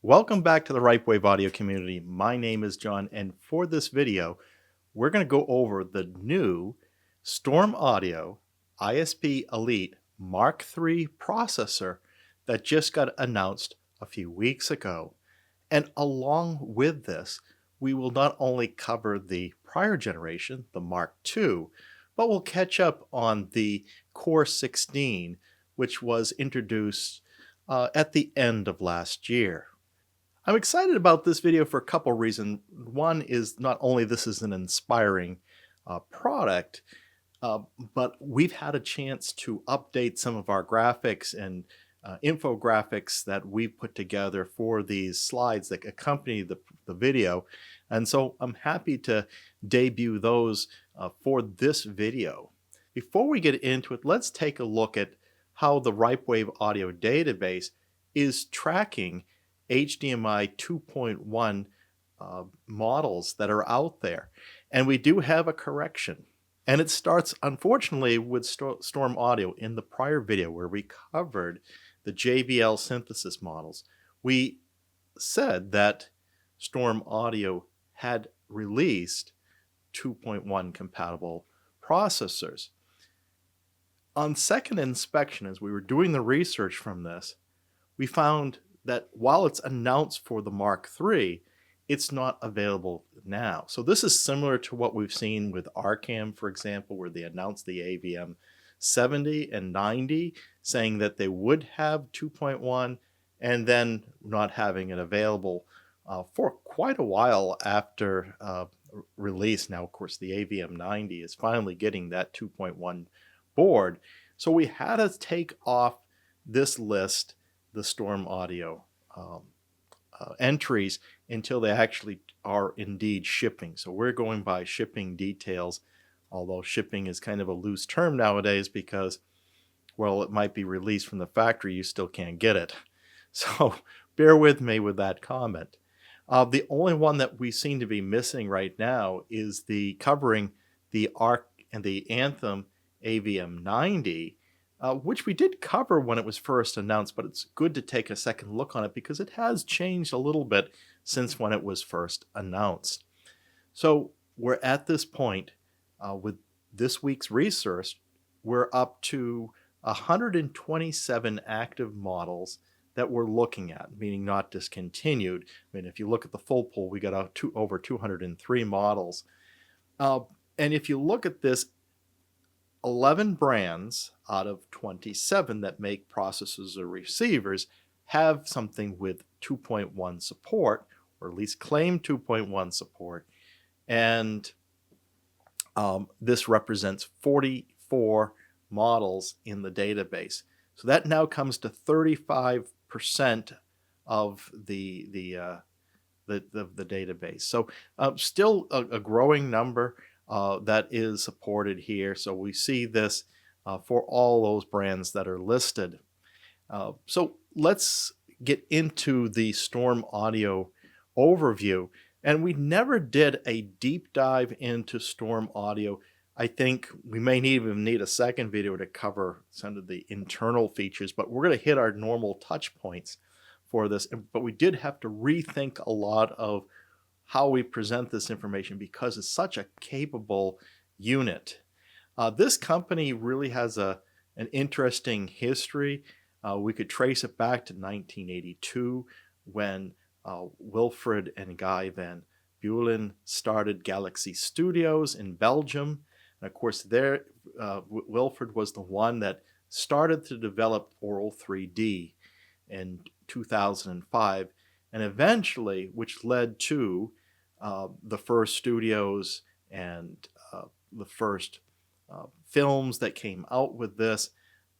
Welcome back to the Ripewave Audio community. My name is John, and for this video, we're going to go over the new StormAudio ISP Elite Mark III processor that just got announced a few weeks ago. And along with this, we will not only cover the prior generation, the Mark II, but we'll catch up on the Core 16, which was introduced at the end of last year. I'm excited about this video for a couple reasons. One is not only this is an inspiring product, but we've had a chance to update some of our graphics and infographics that we've put together for these slides that accompany the video. And so I'm happy to debut those for this video. Before we get into it, let's take a look at how the Ripewave Audio database is tracking HDMI 2.1 models that are out there. And we do have a correction. And it starts, unfortunately, with StormAudio. In the prior video where we covered the JBL synthesis models, we said that StormAudio had released 2.1 compatible processors. On second inspection, as we were doing the research from this, we found that while it's announced for the Mark III, it's not available now. So this is similar to what we've seen with Arcam, for example, where they announced the AVM 70 and 90, saying that they would have 2.1 and then not having it available for quite a while after release. Now, of course, the AVM 90 is finally getting that 2.1 board. So we had to take off this list the StormAudio entries until they actually are indeed shipping. So we're going by shipping details, although shipping is kind of a loose term nowadays because, well, it might be released from the factory, you still can't get it. So bear with me with that comment. The only one that we seem to be missing right now is the covering the Arc and the Anthem AVM 90, which we did cover when it was first announced, but it's good to take a second look on it because it has changed a little bit since when it was first announced. So we're at this point with this week's research, we're up to 127 active models that we're looking at, meaning not discontinued. I mean, if you look at the full pool, we got over 203 models. And if you look at this, 11 brands out of 27 that make processors or receivers have something with 2.1 support, or at least claim 2.1 support. And this represents 44 models in the database. So that now comes to 35% of the database. So still a growing number that is supported here. So we see this for all those brands that are listed. So let's get into the StormAudio overview. And we never did a deep dive into StormAudio. I think we may even need a second video to cover some of the internal features, but we're going to hit our normal touch points for this. But we did have to rethink a lot of how we present this information because it's such a capable unit. This company really has an interesting history. We could trace it back to 1982 when Wilfred and Guy van Beulen started Galaxy Studios in Belgium. And of course, Wilfred was the one that started to develop Oral 3D in 2005, and eventually, which led to the first studios and the first films that came out with this,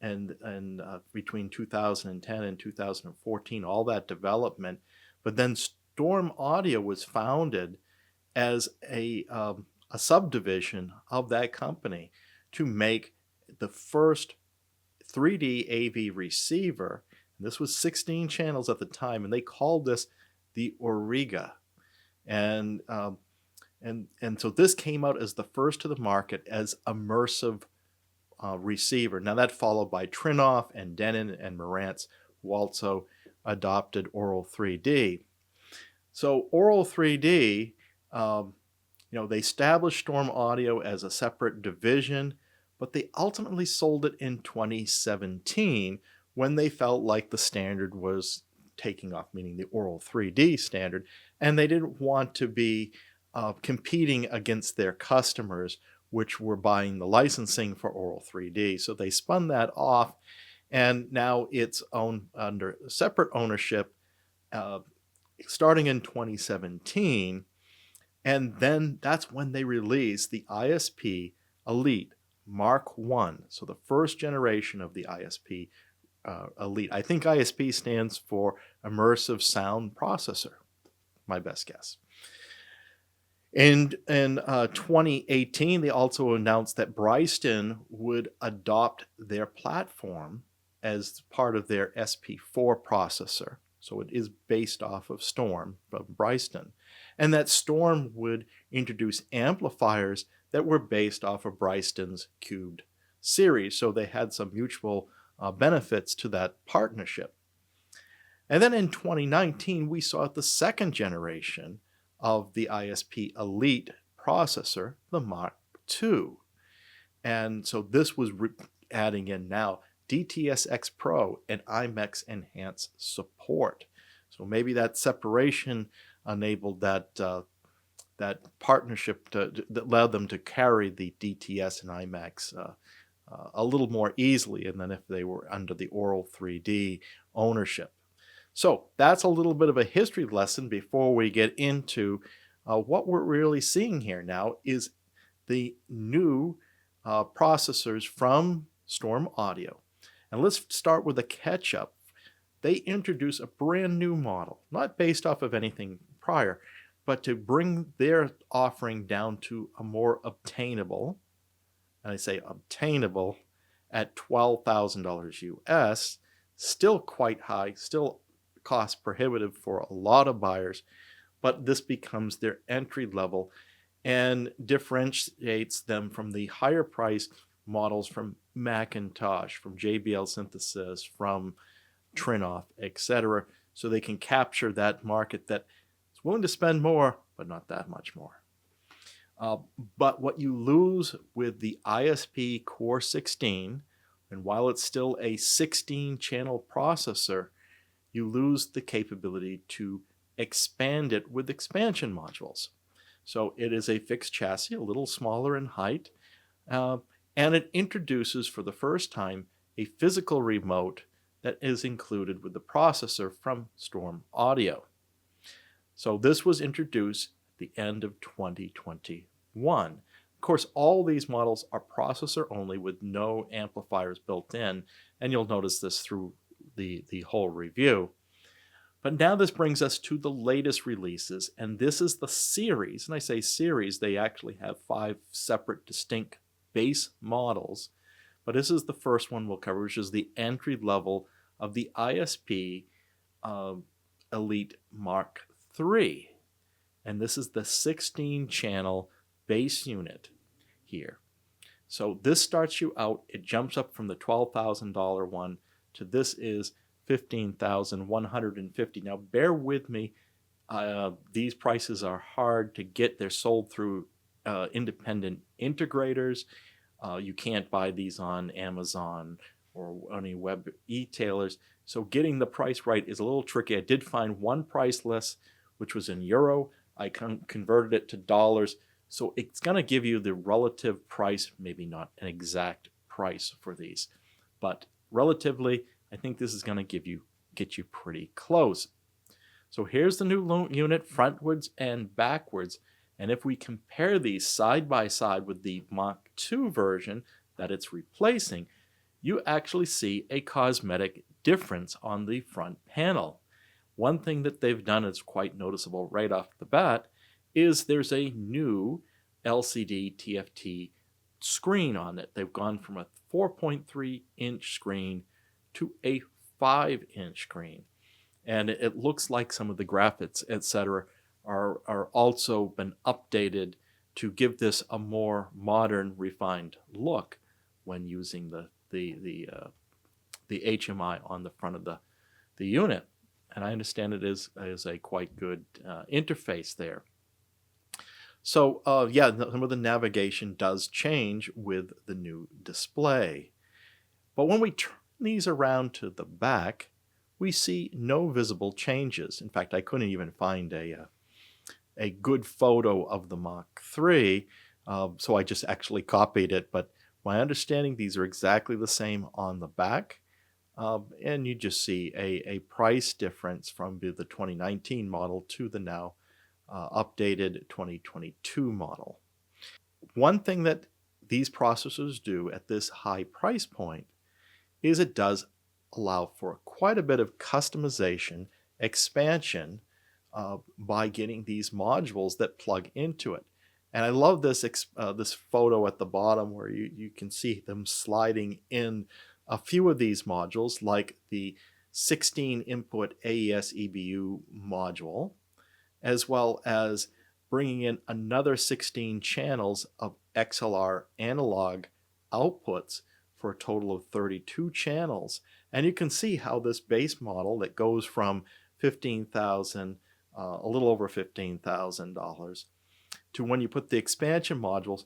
and between 2010 and 2014, all that development. But then StormAudio was founded as a subdivision of that company to make the first 3D AV receiver. And this was 16 channels at the time, and they called this the Auriga. And so this came out as the first to the market as immersive receiver. Now that followed by Trinoff and Denon and Marantz, who also adopted Aural 3D. So Aural 3D, they established StormAudio as a separate division, but they ultimately sold it in 2017 when they felt like the standard was taking off, meaning the Aural 3D standard, and they didn't want to be competing against their customers, which were buying the licensing for Aural 3D. So they spun that off, and now it's owned under separate ownership starting in 2017. And then that's when they released the ISP Elite Mark 1. So the first generation of the ISP Elite. I think ISP stands for Immersive Sound Processor, my best guess. In 2018, they also announced that Bryston would adopt their platform as part of their SP4 processor. So it is based off of Storm from Bryston. And that Storm would introduce amplifiers that were based off of Bryston's cubed series. So they had some mutual benefits to that partnership. And then in 2019, we saw the second generation of the ISP Elite processor, the Mark II. And so this was adding in now DTS:X Pro and IMEX Enhanced support. So maybe that separation enabled that partnership that allowed them to carry the DTS and IMEX a little more easily than if they were under the Aural 3D ownership. So that's a little bit of a history lesson before we get into what we're really seeing here now is the new processors from StormAudio. And let's start with a catch-up. They introduce a brand new model, not based off of anything prior, but to bring their offering down to a more obtainable, and I say obtainable, at $12,000 US, still quite high, still cost prohibitive for a lot of buyers, but this becomes their entry level and differentiates them from the higher priced models from McIntosh, from JBL Synthesis, from Trinoff, etc. So they can capture that market that is willing to spend more, but not that much more. But what you lose with the ISP Core 16, and while it's still a 16-channel processor, you lose the capability to expand it with expansion modules. So it is a fixed chassis, a little smaller in height, and it introduces for the first time a physical remote that is included with the processor from StormAudio. So this was introduced at the end of 2021. Of course, all these models are processor only with no amplifiers built in, and you'll notice this through the whole review. But now this brings us to the latest releases, and this is the series. And I say series, they actually have 5 separate distinct base models. But this is the first one we'll cover, which is the entry level of the ISP Elite Mark III. And this is the 16-channel base unit here. So this starts you out, it jumps up from the $12,000 one to this is $15,150. Now bear with me, these prices are hard to get. They're sold through independent integrators. You can't buy these on Amazon or any web e-tailers. So getting the price right is a little tricky. I did find one price list, which was in euro. I converted it to dollars. So it's going to give you the relative price, maybe not an exact price for these, but relatively, I think this is going to get you pretty close. So here's the new unit frontwards and backwards. And if we compare these side by side with the Mark II version that it's replacing, you actually see a cosmetic difference on the front panel. One thing that they've done is quite noticeable right off the bat is there's a new LCD TFT screen on it. They've gone from a 4.3-inch screen to a 5-inch screen. And it looks like some of the graphics, etc., are also been updated to give this a more modern, refined look when using the HMI on the front of the unit. and I understand it is a quite good interface there. So yeah, some of the navigation does change with the new display. But when we turn these around to the back, we see no visible changes. In fact, I couldn't even find a good photo of the Mark III, so I just actually copied it. But my understanding, these are exactly the same on the back. And you just see a price difference from the 2019 model to the now updated 2022 model. One thing that these processors do at this high price point is it does allow for quite a bit of customization, expansion by getting these modules that plug into it. And I love this this photo at the bottom where you can see them sliding in a few of these modules, like the 16 input AES EBU module, as well as bringing in another 16 channels of XLR analog outputs for a total of 32 channels. And you can see how this base model that goes from $15,000, a little over $15,000, to when you put the expansion modules,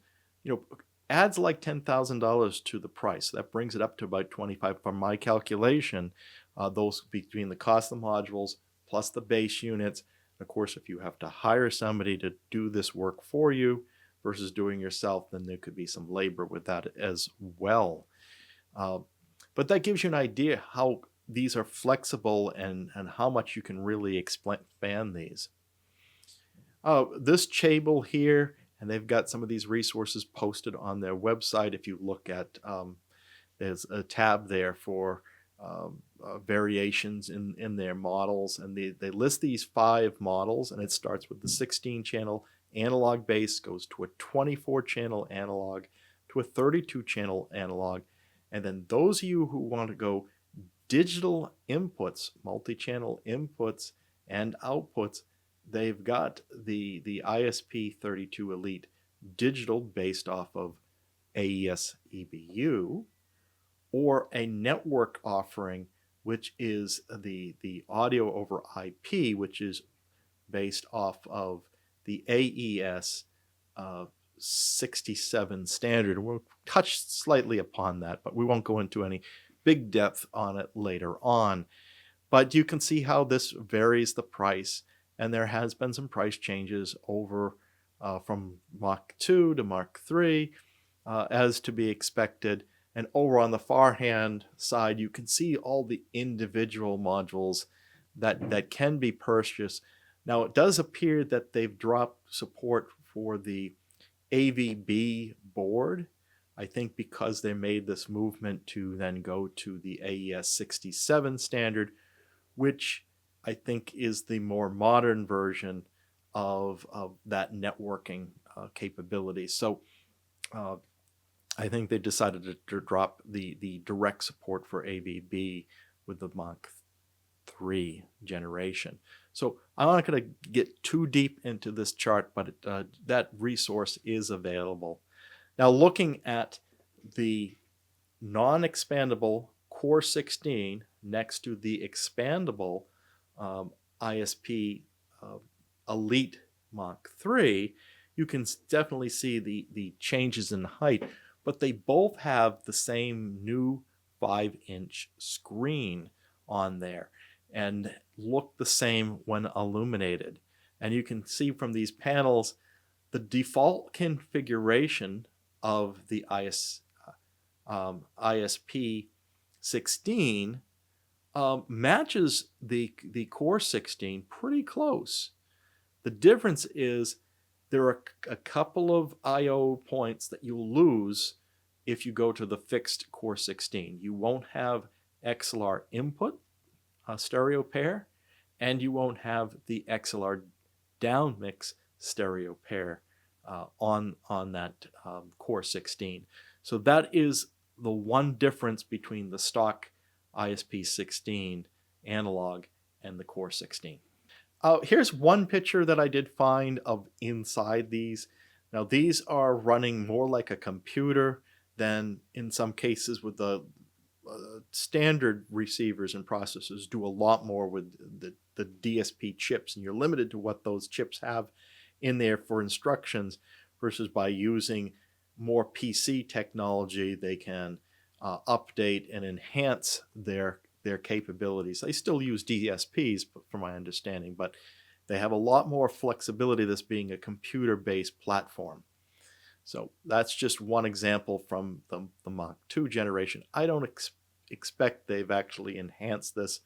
adds like $10,000 to the price. That brings it up to about 25 from my calculation. Those between the cost of the modules plus the base units. Of course, if you have to hire somebody to do this work for you versus doing yourself, then there could be some labor with that as well. But that gives you an idea how these are flexible and how much you can really expand these. This table here, and they've got some of these resources posted on their website. If you look at, there's a tab there for variations in their models, and they list these 5 models, and it starts with the 16 channel analog base, goes to a 24 channel analog, to a 32 channel analog, and then those of you who want to go digital inputs, multi-channel inputs and outputs, they've got the ISP 32 Elite digital based off of AES EBU, or a network offering, which is the audio over IP, which is based off of the AES 67 standard. We'll touch slightly upon that, but we won't go into any big depth on it later on. But you can see how this varies the price, and there has been some price changes over from Mark II to Mark III, as to be expected. And over on the far hand side, you can see all the individual modules that can be purchased. Now, it does appear that they've dropped support for the AVB board, I think because they made this movement to then go to the AES 67 standard, which I think is the more modern version of that networking capability. So I think they decided to drop the direct support for AVB with the Mark III generation. So I'm not going to get too deep into this chart, but that resource is available. Now, looking at the non-expandable Core 16 next to the expandable ISP Elite Mark III, you can definitely see the changes in height, but they both have the same new 5-inch screen on there and look the same when illuminated. And you can see from these panels the default configuration of the ISP 16 matches the Core 16 pretty close. The difference is there are a couple of I/O points that you'll lose if you go to the fixed Core 16. You won't have XLR input stereo pair, and you won't have the XLR downmix stereo pair on that Core 16. So that is the one difference between the stock ISP 16 analog and the Core 16. Here's one picture that I did find of inside these. Now these are running more like a computer than in some cases with the standard receivers and processors do a lot more with the DSP chips, and you're limited to what those chips have in there for instructions, versus by using more PC technology, they can update and enhance their capabilities. They still use DSPs, from my understanding, but they have a lot more flexibility, this being a computer-based platform. So that's just one example from the Mach 2 generation. I don't expect they've actually enhanced this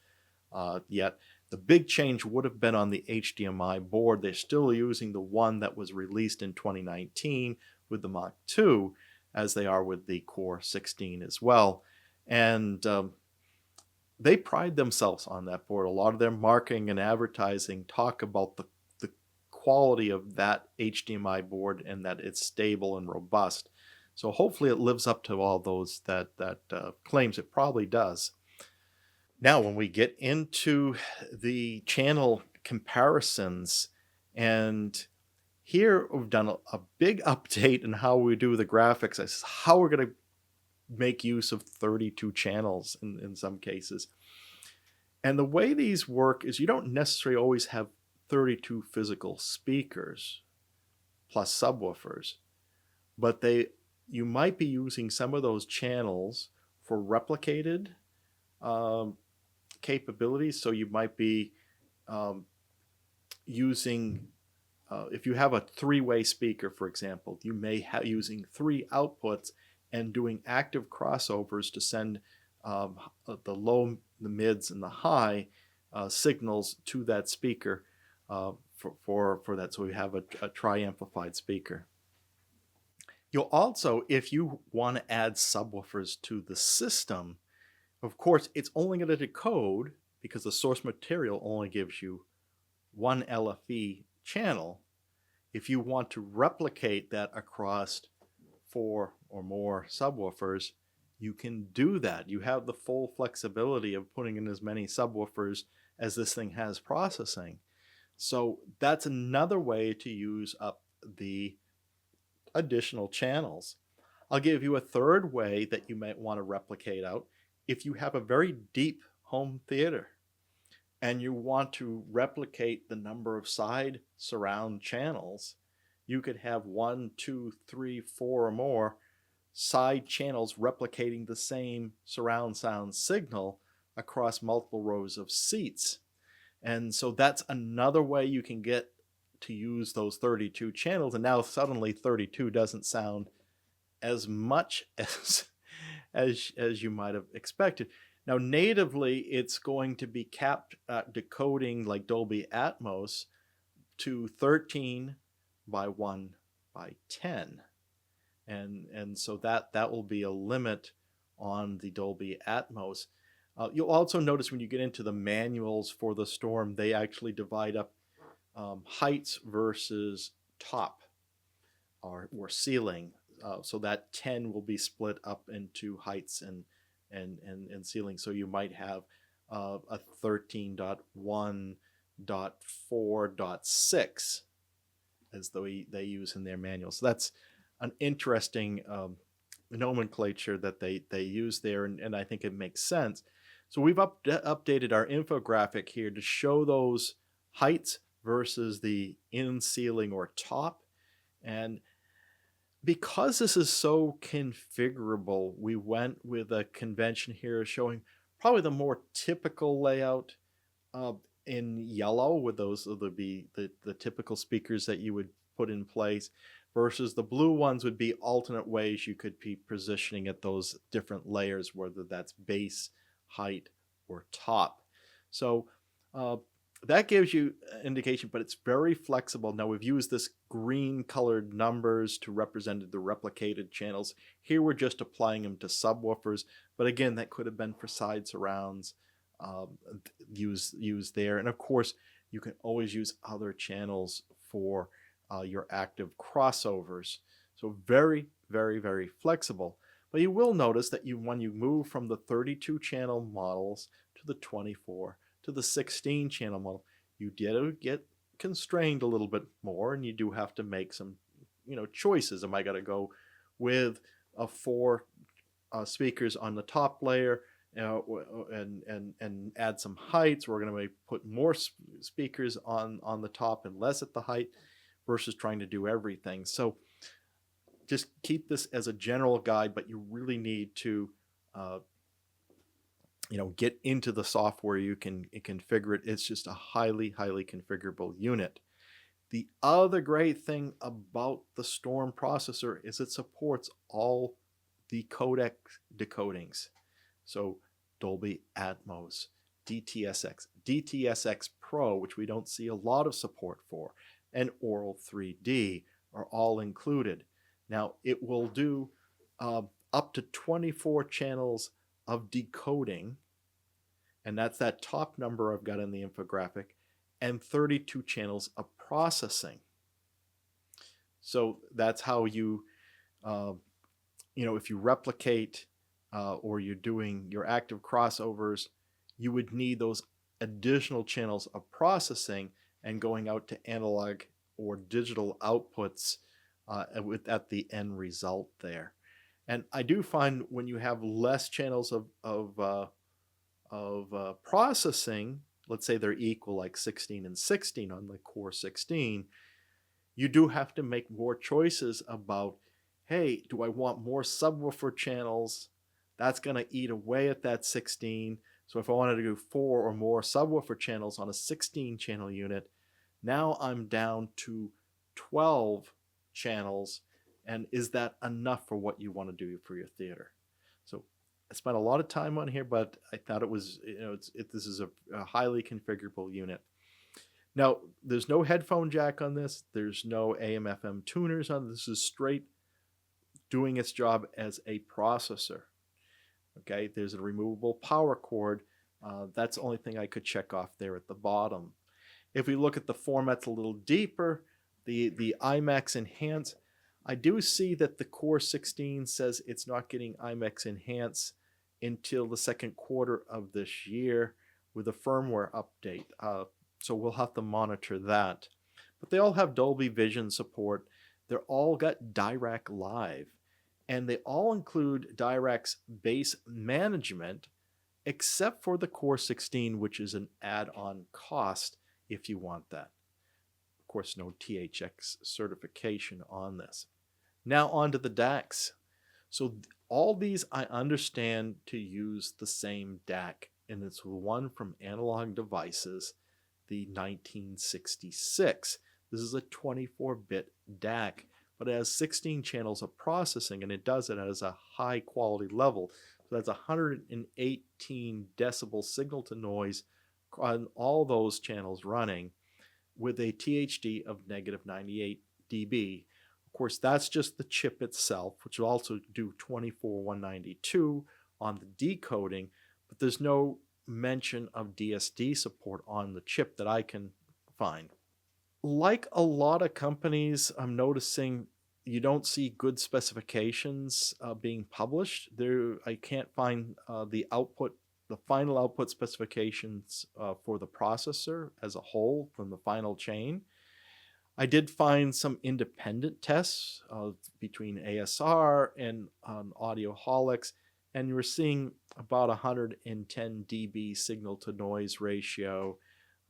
yet. The big change would have been on the HDMI board. They're still using the one that was released in 2019 with the Mach 2, as they are with the Core 16 as well. And they pride themselves on that board. A lot of their marketing and advertising talk about the quality of that HDMI board and that it's stable and robust. So hopefully it lives up to all those that claims. It probably does. Now, when we get into the channel comparisons, and here we've done a big update in how we do the graphics. This is how we're going to make use of 32 channels in some cases. And the way these work is you don't necessarily always have 32 physical speakers plus subwoofers, but you might be using some of those channels for replicated capabilities. So you might be using, if you have a three-way speaker, for example, you may have using 3 outputs and doing active crossovers to send the low, the mids, and the high signals to that speaker for that. So we have a tri-amplified speaker. You'll also, if you want to add subwoofers to the system, of course, it's only going to decode, because the source material only gives you one LFE channel. If you want to replicate that across 4 or more subwoofers, you can do that. You have the full flexibility of putting in as many subwoofers as this thing has processing. So that's another way to use up the additional channels. I'll give you a third way that you might want to replicate out. If you have a very deep home theater and you want to replicate the number of side surround channels, you could have 1, 2, 3, 4 or more side channels replicating the same surround sound signal across multiple rows of seats. And so that's another way you can get to use those 32 channels. And now suddenly 32 doesn't sound as much as you might have expected. Now natively it's going to be capped decoding like Dolby Atmos to 13 by 1 by 10. And so that will be a limit on the Dolby Atmos. You'll also notice when you get into the manuals for the Storm, they actually divide up heights versus top or ceiling. So that 10 will be split up into heights and ceiling. So you might have a 13.1.4.6 as they use in their manual. So that's an interesting nomenclature that they use there, and I think it makes sense. So we've updated our infographic here to show those heights versus the in ceiling or top. And because this is so configurable, we went with a convention here showing probably the more typical layout in yellow, with those would be the typical speakers that you would put in place, versus the blue ones would be alternate ways you could be positioning at those different layers, whether that's base, height, or top. So that gives you an indication, but it's very flexible. Now we've used this green colored numbers to represent the replicated channels. Here we're just applying them to subwoofers, but again, that could have been for side surrounds used there. And of course, you can always use other channels for your active crossovers. So very, very, very flexible. But you will notice that when you move from the 32 channel models to the 24 to the 16 channel model, you did get constrained a little bit more, and you do have to make some choices. Am I going to go with 4 speakers on the top layer and add some heights. We're going to put more speakers on the top and less at the height, versus trying to do everything. So just keep this as a general guide, but you really need to get into the software. You can configure it. It's just a highly configurable unit. The other great thing about the Storm processor is it supports all the codec decodings. So Dolby Atmos, DTSX, DTSX Pro, which we don't see a lot of support for, and Aural 3D are all included. Now it will do up to 24 channels of decoding, and that's that top number I've got in the infographic, and 32 channels of processing. So that's how you, if you replicate or you're doing your active crossovers, you would need those additional channels of processing and going out to analog or digital outputs at the end result there. And I do find when you have less channels of processing, let's say they're equal, like 16 and 16 on the Core 16, you do have to make more choices about, hey, do I want more subwoofer channels? That's going to eat away at that 16. So if I wanted to do 4 or more subwoofer channels on a 16 channel unit, now I'm down to 12 channels. And is that enough for what you want to do for your theater? So I spent a lot of time on here, but I thought it was, this is a highly configurable unit. Now, there's no headphone jack on this. There's no AM/FM tuners on this. This is straight doing its job as a processor. Okay, there's a removable power cord. That's the only thing I could check off there at the bottom. If we look at the formats a little deeper, the IMAX Enhance, I do see that the Core 16 says it's not getting IMAX Enhance until the second quarter of this year with a firmware update. So we'll have to monitor that. But they all have Dolby Vision support. They're all got Dirac Live. And they all include Dirac's bass management, except for the Core 16, which is an add-on cost if you want that. Of course, no THX certification on this. Now on to the DACs. So all these I understand to use the same DAC, and it's the one from Analog Devices, the 1966. This is a 24-bit DAC, but it has 16 channels of processing, and it does it at a high quality level. So that's 118 decibel signal to noise on all those channels running with a THD of negative 98 dB. Of course, that's just the chip itself, which will also do 24192 on the decoding, but there's no mention of DSD support on the chip that I can find. Like a lot of companies, I'm noticing you don't see good specifications being published. I can't find the final output specifications for the processor as a whole from the final chain. I did find some independent tests between ASR and Audioholics, and you were seeing about 110 dB signal to noise ratio.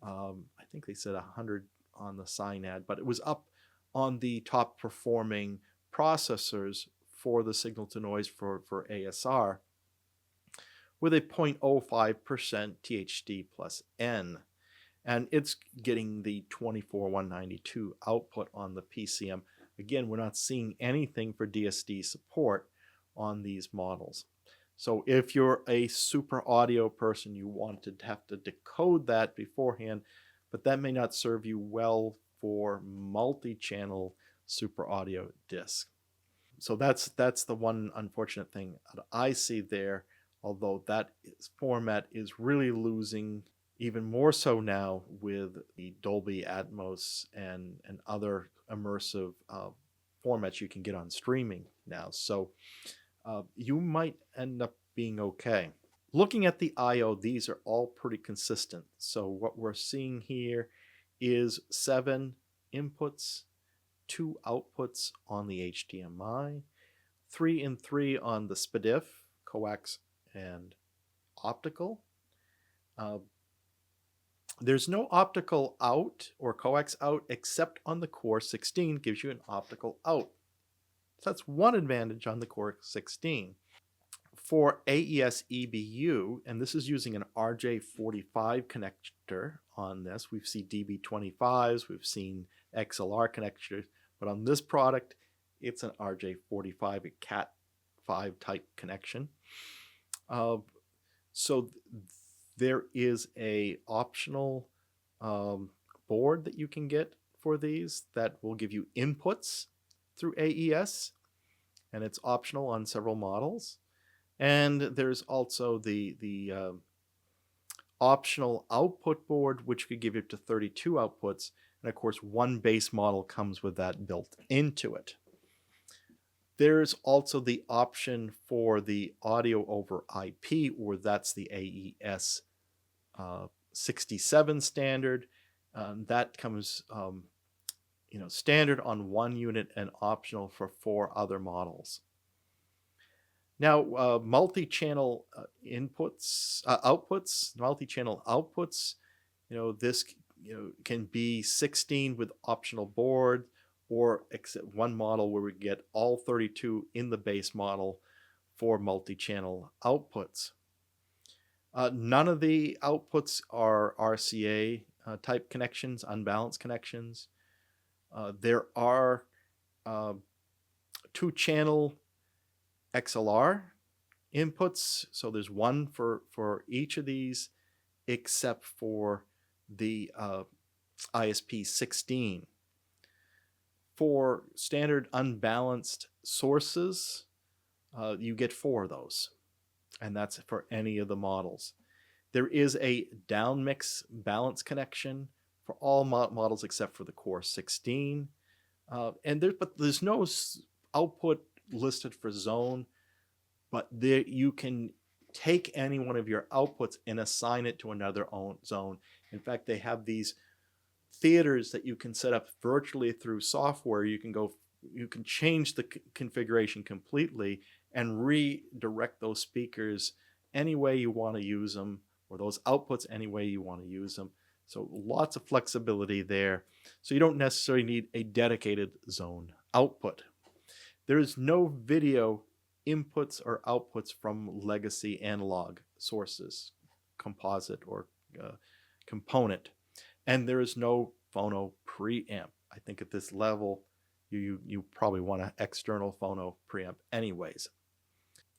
I think they said 100 on the SINAD, but it was up on the top performing processors for the signal to noise for ASR with a 0.05% THD plus N. And it's getting the 24192 output on the PCM. Again, we're not seeing anything for DSD support on these models. So if you're a super audio person, you want to have to decode that beforehand, but that may not serve you well for multi-channel super audio disc. So that's the one unfortunate thing that I see there, although that format is really losing even more so now with the Dolby Atmos and other immersive formats you can get on streaming now. So you might end up being okay. Looking at the I/O, these are all pretty consistent. So what we're seeing here is 7 inputs, 2 outputs on the HDMI, 3 and 3 on the SPDIF, coax, and optical. There's no optical out or coax out except on the Core 16 gives you an optical out. So that's one advantage on the Core 16. For AES EBU, and this is using an RJ45 connector on this. We've seen DB25s, we've seen XLR connectors, but on this product, it's an RJ45, a Cat5 type connection. So there is a optional board that you can get for these that will give you inputs through AES, and it's optional on several models. And there's also the optional output board, which could give you up to 32 outputs. And of course, one base model comes with that built into it. There's also the option for the audio over IP, or that's the AES 67 standard. That comes standard on one unit and optional for 4 other models. Now, multi-channel outputs, multi-channel outputs, this can be 16 with optional board, or except one model where we get all 32 in the base model for multi-channel outputs. None of the outputs are RCA type connections, unbalanced connections. There are 2-channel XLR inputs, so there's one for each of these except for the ISP 16. For standard unbalanced sources, you get 4 of those, and that's for any of the models. There is a downmix balance connection for all models except for the Core 16, but there's no output listed for zone, but there you can take any one of your outputs and assign it to another zone. In fact, they have these theaters that you can set up virtually through software. You can change the configuration completely and redirect those speakers any way you want to use them, or those outputs any way you want to use them. So lots of flexibility there. So you don't necessarily need a dedicated zone output. There is no video inputs or outputs from legacy analog sources, composite or component. And there is no phono preamp. I think at this level, you probably want an external phono preamp anyways.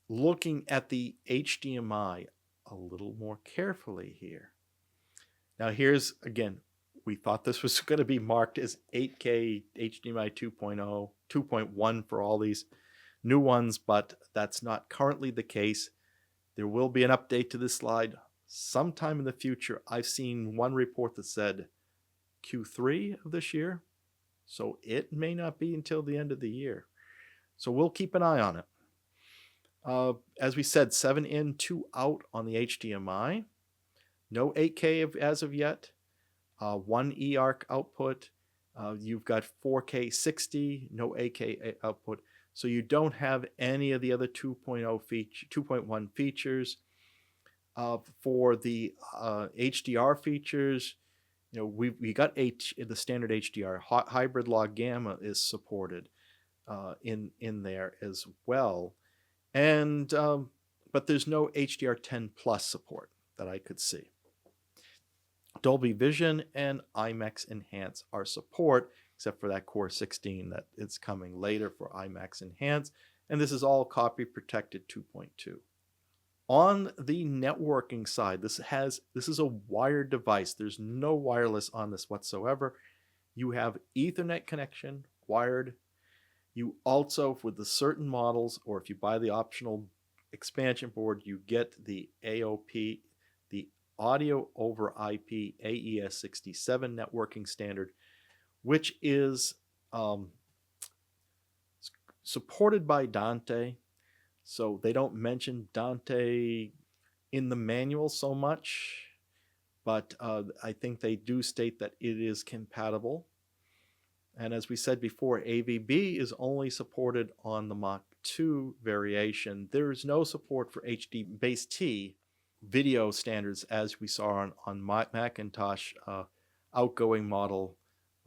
Looking at the HDMI a little more carefully here. Now here's, again, we thought this was going to be marked as 8K HDMI 2.0, 2.1 for all these new ones, but that's not currently the case. There will be an update to this slide sometime in the future. I've seen one report that said Q3 of this year, so it may not be until the end of the year. So we'll keep an eye on it. As we said, 7 in, 2 out on the HDMI. No 8K as of yet. 1 eARC output. You've got 4K 60, no 8K output. So you don't have any of the other 2.1 features. For the HDR features, we got the standard HDR. Hybrid log gamma is supported in there as well, and but there's no HDR10 plus support that I could see. Dolby Vision and IMAX Enhance are support, except for that Core 16 that is coming later for IMAX Enhance, and this is all copy protected 2.2. On the networking side, this is a wired device. There's no wireless on this whatsoever. You have Ethernet connection, wired. You also, with the certain models, or if you buy the optional expansion board, you get the AOP, the Audio over IP AES 67 networking standard, which is supported by Dante. So they don't mention Dante in the manual so much, but I think they do state that it is compatible. And as we said before, AVB is only supported on the Mach 2 variation. There is no support for HD base T video standards as we saw on McIntosh outgoing model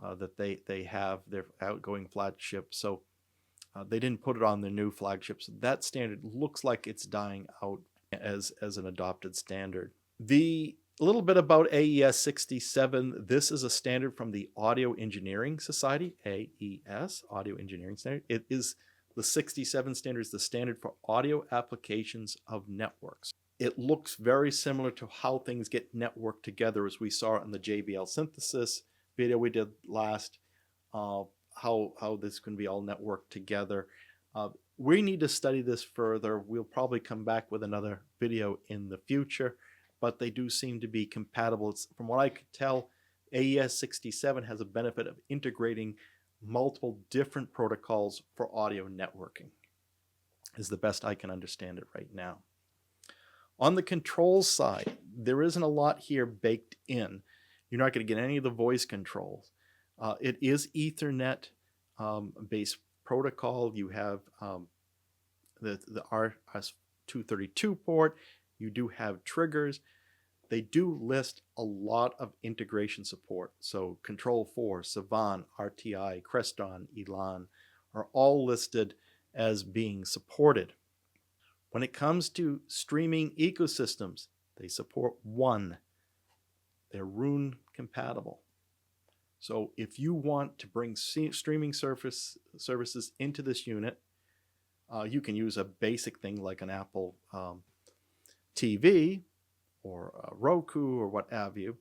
that they have, their outgoing flagship. So they didn't put it on their new flagships. That standard looks like it's dying out as an adopted standard. The little bit about AES 67. This is a standard from the Audio Engineering Society, AES, Audio Engineering Standard. It is the 67 standard, is the standard for audio applications of networks. It looks very similar to how things get networked together, as we saw in the JBL synthesis video we did last, how this can be all networked together. We need to study this further. We'll probably come back with another video in the future, but they do seem to be compatible. From what I could tell, AES 67 has a benefit of integrating multiple different protocols for audio networking, is the best I can understand it right now. On the controls side, there isn't a lot here baked in. You're not going to get any of the voice controls. It is Ethernet based protocol. You have the RS-232 port. You do have triggers. They do list a lot of integration support. So Control4, Savant, RTI, Creston, Elan are all listed as being supported. When it comes to streaming ecosystems, they support one. They're Roon compatible. So if you want to bring streaming services into this unit, you can use a basic thing like an Apple TV or a Roku or what have you,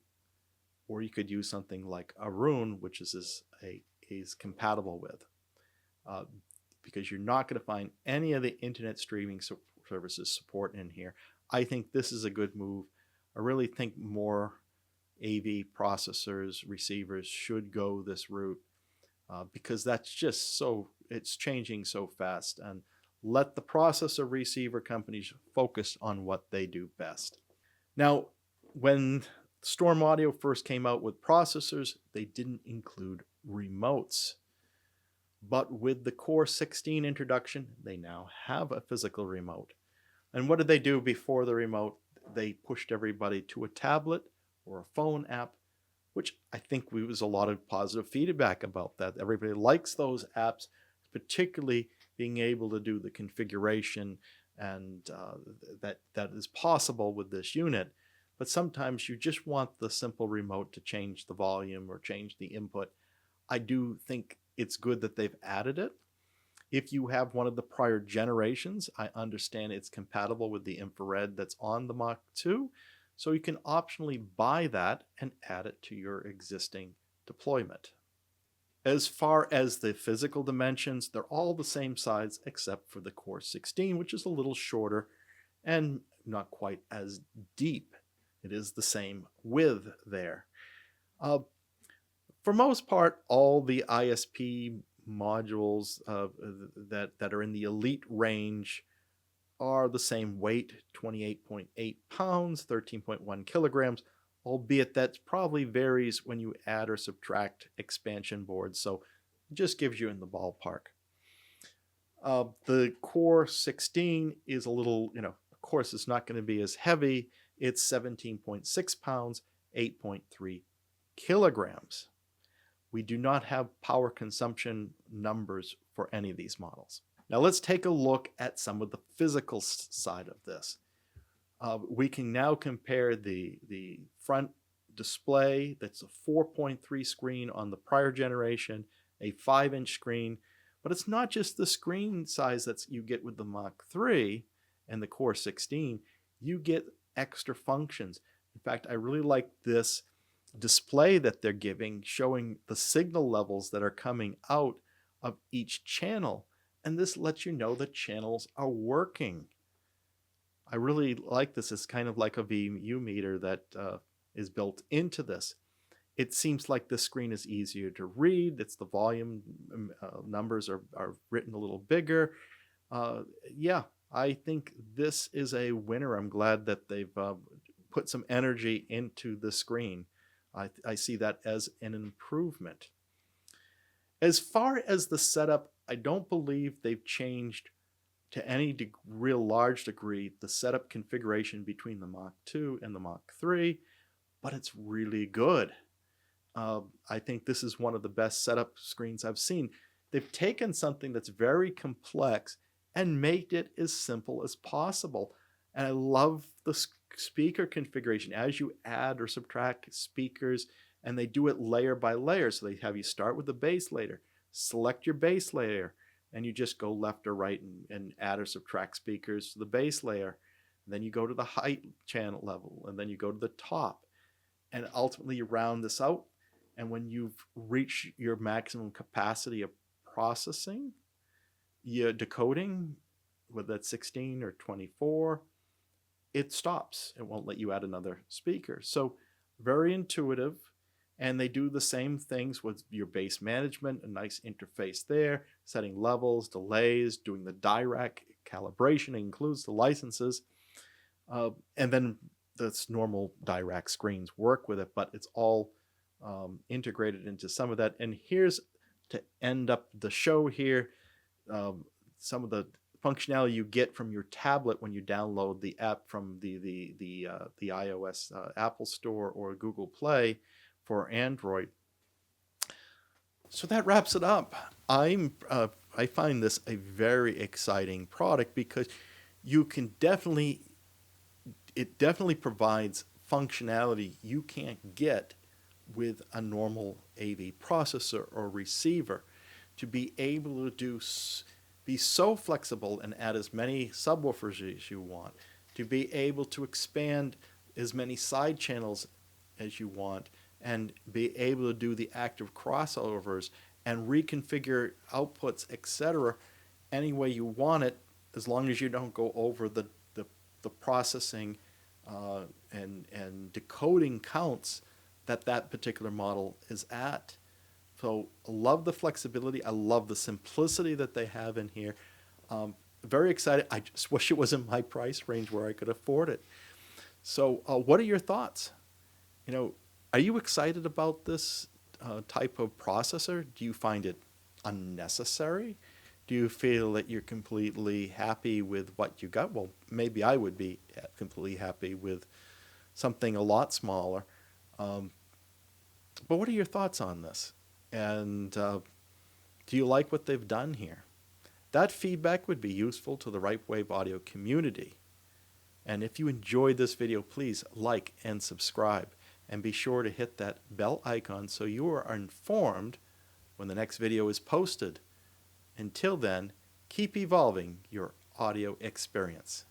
or you could use something like a Roon, which is compatible with, because you're not going to find any of the internet streaming services support in here. I think this is a good move. I really think more AV processors, receivers should go this route because that's just it's changing so fast, and let the processor receiver companies focus on what they do best. Now, when StormAudio first came out with processors, they didn't include remotes. But with the Core 16 introduction, they now have a physical remote. And what did they do before the remote? They pushed everybody to a tablet or a phone app, which I think was a lot of positive feedback about that. Everybody likes those apps, particularly being able to do the configuration and that is possible with this unit. But sometimes you just want the simple remote to change the volume or change the input. I do think it's good that they've added it. If you have one of the prior generations, I understand it's compatible with the infrared that's on the Mach 2, so you can optionally buy that and add it to your existing deployment. As far as the physical dimensions, they're all the same size except for the Core 16, which is a little shorter and not quite as deep. It is the same width there. For most part, all the ISP modules that are in the Elite range are the same weight, 28.8 pounds, 13.1 kilograms, albeit that probably varies when you add or subtract expansion boards, so it just gives you in the ballpark. The Core 16 is a little, of course it's not going to be as heavy. It's 17.6 pounds, 8.3 kilograms. We do not have power consumption numbers for any of these models. Now let's take a look at some of the physical side of this. We can now compare the front display, that's a 4.3 screen on the prior generation, a 5-inch screen, but it's not just the screen size that you get with the Mach 3 and the Core 16, you get extra functions. In fact, I really like this display that they're giving, showing the signal levels that are coming out of each channel, and this lets you know the channels are working. I really like this. It's kind of like a VU meter that is built into this. It seems like this screen is easier to read. It's the volume numbers are written a little bigger. Yeah, I think this is a winner. I'm glad that they've put some energy into the screen. I see that as an improvement. As far as the setup, I don't believe they've changed to any real large degree the setup configuration between the Mark II and the Mark III, but it's really good. I think this is one of the best setup screens I've seen. They've taken something that's very complex and made it as simple as possible. And I love the speaker configuration as you add or subtract speakers, and they do it layer by layer. So they have you start with the bass layer, select your bass layer, and you just go left or right and add or subtract speakers to the bass layer. And then you go to the height channel level, and then you go to the top, and ultimately you round this out. And when you've reached your maximum capacity of processing, your decoding, whether that's 16 or 24, it stops. It won't let you add another speaker. So very intuitive. And they do the same things with your bass management, a nice interface there, setting levels, delays, doing the direct calibration, includes the licenses. And then the normal direct screens work with it, but it's all integrated into some of that. And here's, to end up the show here, some of the functionality you get from your tablet when you download the app from the iOS Apple Store or Google Play for Android. So that wraps it up. I find this a very exciting product because you can it definitely provides functionality you can't get with a normal AV processor or receiver. To be able to be so flexible and add as many subwoofers as you want, to be able to expand as many side channels as you want, and be able to do the active crossovers and reconfigure outputs, etc., any way you want it, as long as you don't go over the processing and decoding counts that particular model is at. So I love the flexibility. I love the simplicity that they have in here. Very excited. I just wish it was in my price range where I could afford it. So what are your thoughts? Are you excited about this type of processor? Do you find it unnecessary? Do you feel that you're completely happy with what you got? Well, maybe I would be completely happy with something a lot smaller. But what are your thoughts on this? And do you like what they've done here? That feedback would be useful to the Right Wave Audio community. And if you enjoyed this video, please like and subscribe. And be sure to hit that bell icon so you are informed when the next video is posted. Until then, keep evolving your audio experience.